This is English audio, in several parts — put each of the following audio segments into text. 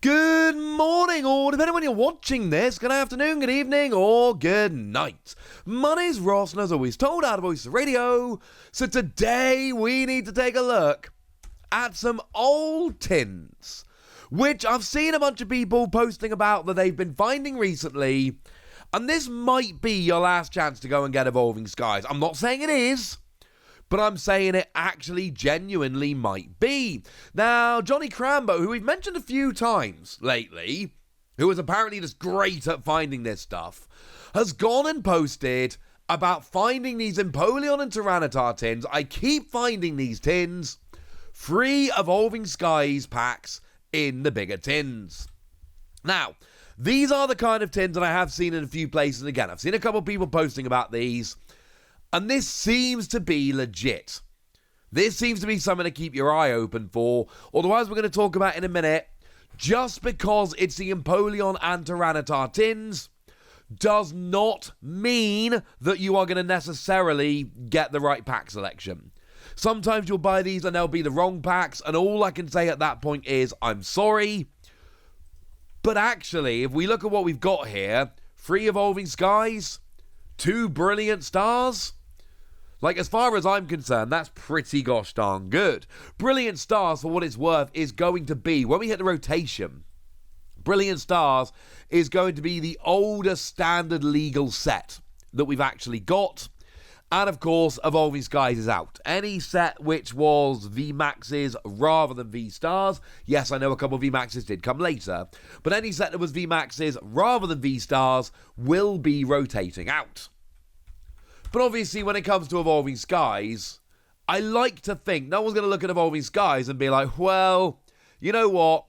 Good morning, or depending on when you're watching this, good afternoon, good evening, or good night. My name's Ross, and as always, told out of Voice Radio. So today we need to take a look at some old tins, which I've seen a bunch of people posting about that they've been finding recently, and this might be your last chance to go and get Evolving Skies. I'm not saying it is, but I'm saying it actually genuinely might be. Now, Johnny Crambo, who we've mentioned a few times lately, who is apparently just great at finding this stuff, has gone and posted about finding these Empoleon and Tyranitar tins. I keep finding these tins, free Evolving Skies packs in the bigger tins. Now, these are the kind of tins that I have seen in a few places. Again, I've seen a couple of people posting about these, and this seems to be legit. This seems to be something to keep your eye open for. Although, as we're going to talk about in a minute, just because it's the Empoleon and Tyranitar tins does not mean that you are going to necessarily get the right pack selection. Sometimes you'll buy these and they'll be the wrong packs, and all I can say at that point is, I'm sorry. But actually, if we look at what we've got here, 3 Evolving Skies, 2 Brilliant Stars. Like, as far as I'm concerned, that's pretty gosh darn good. Brilliant Stars, for what it's worth, is going to be, when we hit the rotation, Brilliant Stars is going to be the oldest standard legal set that we've actually got. And, of course, Evolving Skies is out. Any set which was VMAXs rather than V-Stars, yes, I know a couple of VMAXs did come later, but any set that was VMAXs rather than V-Stars will be rotating out. But obviously, when it comes to Evolving Skies, I like to think no one's going to look at Evolving Skies and be like, well, you know what?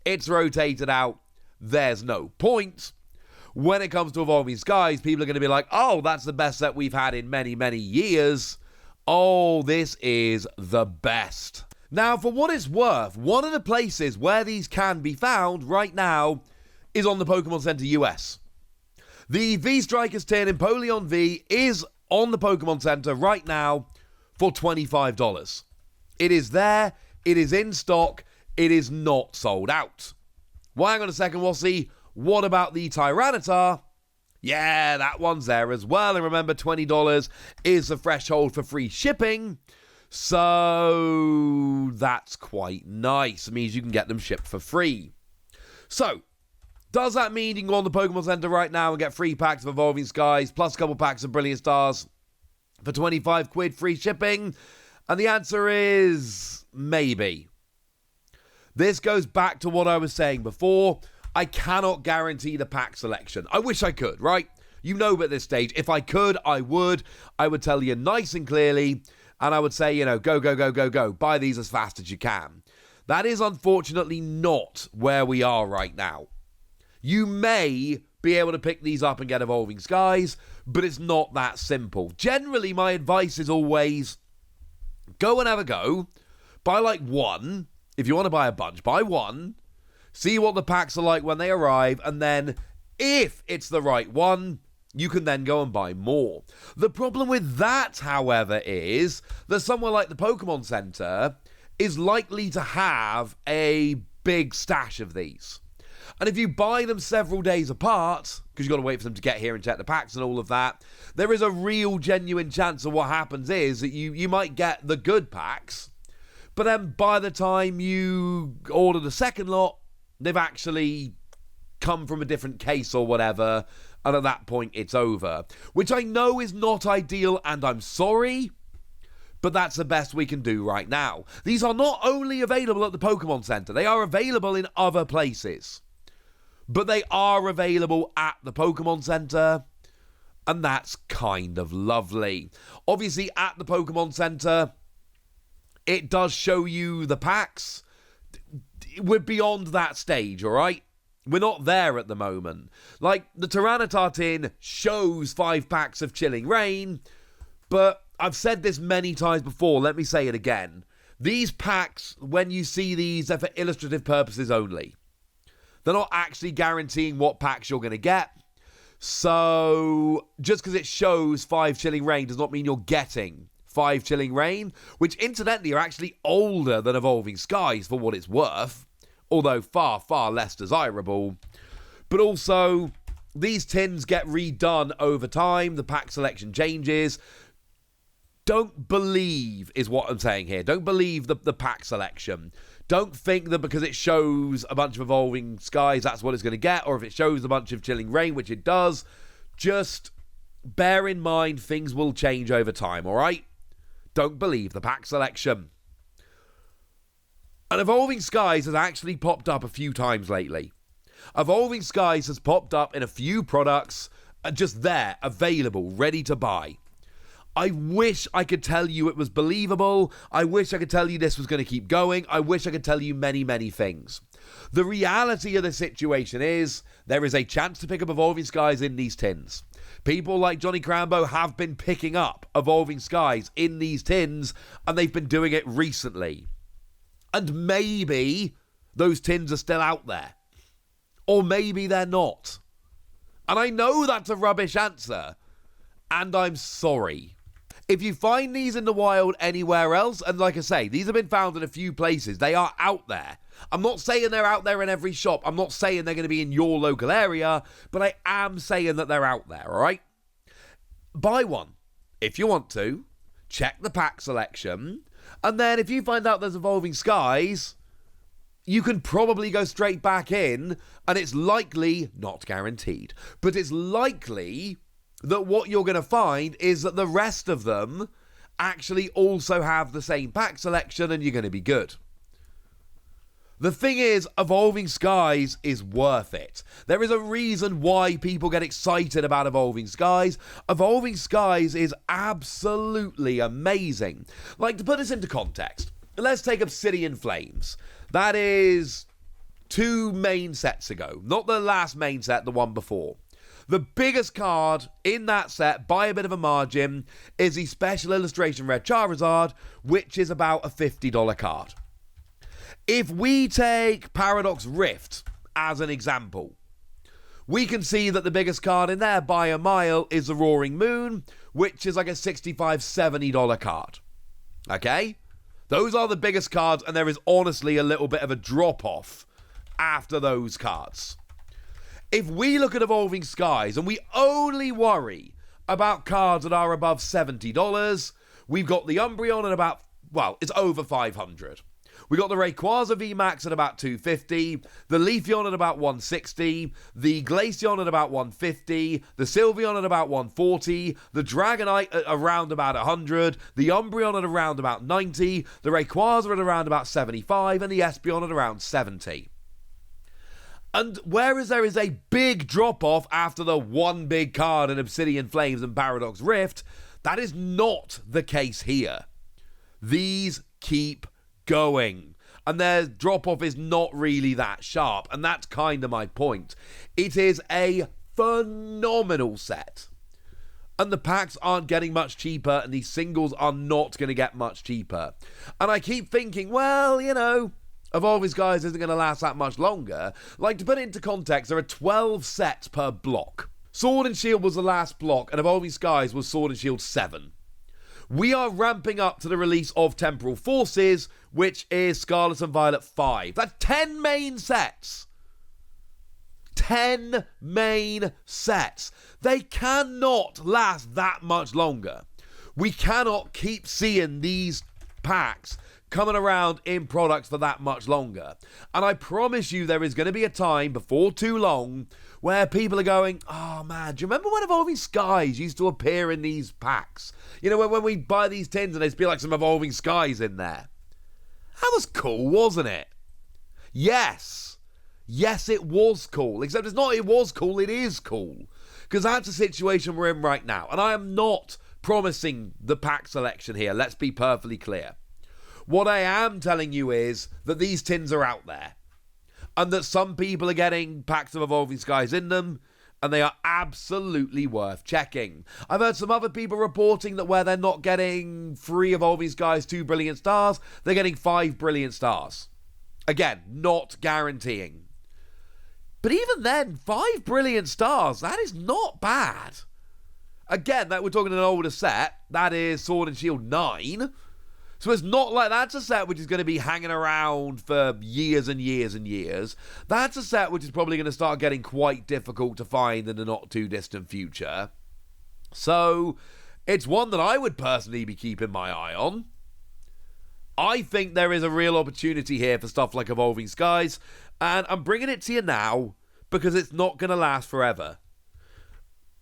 It's rotated out. There's no point. When it comes to Evolving Skies, people are going to be like, oh, that's the best set we've had in many, many years. Oh, this is the best. Now, for what it's worth, one of the places where these can be found right now is on the Pokémon Center US. The V-Strikers tin Empoleon V is on the Pokémon Center right now for $25. It is there, it is in stock, it is not sold out. Well, hang on a second, we'll see. What about the Tyranitar? Yeah, that one's there as well. And remember, $20 is the threshold for free shipping. So that's quite nice. It means you can get them shipped for free. So, does that mean you can go on the Pokemon Center right now and get 3 packs of Evolving Skies plus a couple packs of Brilliant Stars for 25 quid free shipping? And the answer is maybe. This goes back to what I was saying before. I cannot guarantee the pack selection. I wish I could, right? You know, at this stage, if I could, I would. I would tell you nice and clearly, and I would say, you know, go, go, go, go, go. Buy these as fast as you can. That is unfortunately not where we are right now. You may be able to pick these up and get Evolving Skies, but it's not that simple. Generally, my advice is always go and have a go. Buy like 1. If you want to buy a bunch, buy 1. See what the packs are like when they arrive, and then if it's the right one, you can then go and buy more. The problem with that, however, is that somewhere like the Pokemon Center is likely to have a big stash of these. And if you buy them several days apart, because you've got to wait for them to get here and check the packs and all of that, there is a real genuine chance of what happens is that you might get the good packs, but then by the time you order the second lot, they've actually come from a different case or whatever, and at that point it's over. Which I know is not ideal, and I'm sorry, but that's the best we can do right now. These are not only available at the Pokemon Center, they are available in other places. But they are available at the Pokemon Center, and that's kind of lovely. Obviously, at the Pokemon Center, it does show you the packs. We're beyond that stage, all right? We're not there at the moment. Like, the Tyranitar tin shows 5 packs of Chilling Rain, but I've said this many times before, let me say it again. These packs, when you see these, they're for illustrative purposes only. They're not actually guaranteeing what packs you're going to get. So, just because it shows 5 Chilling Rain does not mean you're getting 5 Chilling Rain, which incidentally are actually older than Evolving Skies for what it's worth. although far, far less desirable. But also, these tins get redone over time. The pack selection changes. Don't believe, is what I'm saying here. Don't believe the pack selection. Don't think that because it shows a bunch of Evolving Skies, that's what it's going to get. Or if it shows a bunch of Chilling Reign, which it does, just bear in mind things will change over time, all right? Don't believe the pack selection. And Evolving Skies has actually popped up a few times lately. Evolving Skies has popped up in a few products, just there, available, ready to buy. I wish I could tell you it was believable. I wish I could tell you this was going to keep going. I wish I could tell you many, many things. The reality of the situation is there is a chance to pick up Evolving Skies in these tins. People like Johnny Crambo have been picking up Evolving Skies in these tins, and they've been doing it recently. And maybe those tins are still out there. Or maybe they're not. And I know that's a rubbish answer. And I'm sorry. If you find these in the wild anywhere else, and like I say, these have been found in a few places, they are out there. I'm not saying they're out there in every shop. I'm not saying they're going to be in your local area, but I am saying that they're out there, all right? Buy one if you want to. Check the pack selection. And then if you find out there's Evolving Skies, you can probably go straight back in, and it's likely, not guaranteed, but it's likely that what you're going to find is that the rest of them actually also have the same pack selection, and you're going to be good. The thing is, Evolving Skies is worth it. There is a reason why people get excited about Evolving Skies. Evolving Skies is absolutely amazing. Like, to put this into context, let's take Obsidian Flames. That is 2 main sets ago. Not the last main set, the one before. The biggest card in that set, by a bit of a margin, is the Special Illustration Red Charizard, which is about a $50 card. If we take Paradox Rift as an example, we can see that the biggest card in there by a mile is the Roaring Moon, which is like a $65, $70 card. Okay? Those are the biggest cards, and there is honestly a little bit of a drop-off after those cards. If we look at Evolving Skies and we only worry about cards that are above $70, we've got the Umbreon at about, well, it's over $500. We got the Rayquaza VMAX at about $250, the Leafeon at about $160, the Glaceon at about $150, the Sylveon at about $140, the Dragonite at around about $100, the Umbreon at around about $90, the Rayquaza at around about $75, and the Espeon at around $70. And whereas there is a big drop-off after the one big card in Obsidian Flames and Paradox Rift, that is not the case here. These keep going, and their drop-off is not really that sharp, and that's kind of my point. It is a phenomenal set, and the packs aren't getting much cheaper, and these singles are not going to get much cheaper. And I keep thinking, well, you know, Evolving Skies isn't going to last that much longer. Like, to put it into context, there are 12 sets per block. Sword and Shield was the last block, and Evolving Skies was Sword and Shield 7. We are ramping up to the release of Temporal Forces, which is Scarlet and Violet 5. That's 10 main sets. 10 main sets. They cannot last that much longer. We cannot keep seeing these packs coming around in products for that much longer. And I promise you there is going to be a time before too long where people are going, oh man, do you remember when Evolving Skies used to appear in these packs? You know, when we buy these tins and there'd be like some Evolving Skies in there. That was cool, wasn't it? Yes. Yes, it was cool. Except it's not it was cool, it is cool. Because that's the situation we're in right now. And I am not promising the pack selection here. Let's be perfectly clear. What I am telling you is that these tins are out there. And that some people are getting packs of Evolving Skies in them, and they are absolutely worth checking. I've heard some other people reporting that where they're not getting 3 Evolving Skies, 2 Brilliant Stars, they're getting 5 Brilliant Stars. Again, not guaranteeing. But even then, 5 Brilliant Stars, that is not bad. Again, that we're talking an older set, that is Sword and Shield 9. So it's not like that's a set which is going to be hanging around for years and years and years. That's a set which is probably going to start getting quite difficult to find in the not too distant future. So it's one that I would personally be keeping my eye on. I think there is a real opportunity here for stuff like Evolving Skies, and I'm bringing it to you now because it's not going to last forever.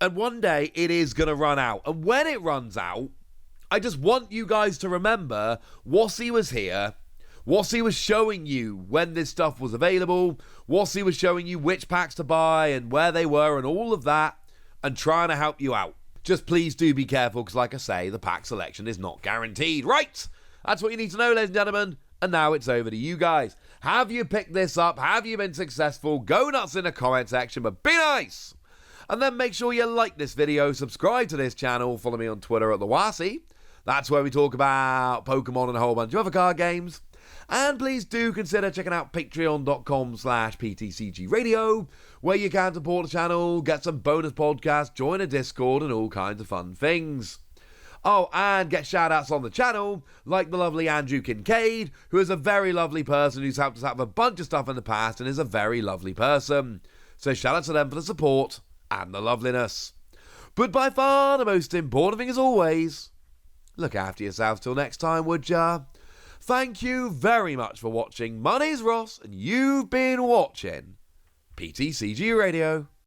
And one day it is going to run out. And when it runs out, I just want you guys to remember Wassy was here. Wassy was showing you when this stuff was available. Wassy was showing you which packs to buy and where they were and all of that, and trying to help you out. Just please do be careful because, like I say, the pack selection is not guaranteed. Right, that's what you need to know, ladies and gentlemen. And now it's over to you guys. Have you picked this up? Have you been successful? Go nuts in the comment section, but be nice. And then make sure you like this video, subscribe to this channel, follow me on Twitter at the Wassy. That's where we talk about Pokemon and a whole bunch of other card games. And please do consider checking out patreon.com/PTCG Radio, where you can support the channel, get some bonus podcasts, join a Discord, and all kinds of fun things. Oh, and get shout-outs on the channel, like the lovely Andrew Kincaid, who is a very lovely person who's helped us out with a bunch of stuff in the past and is a very lovely person. So shout out to them for the support and the loveliness. But by far the most important thing as always, look after yourselves till next time, would ya? Thank you very much for watching. My name's Ross, and you've been watching PTCG Radio.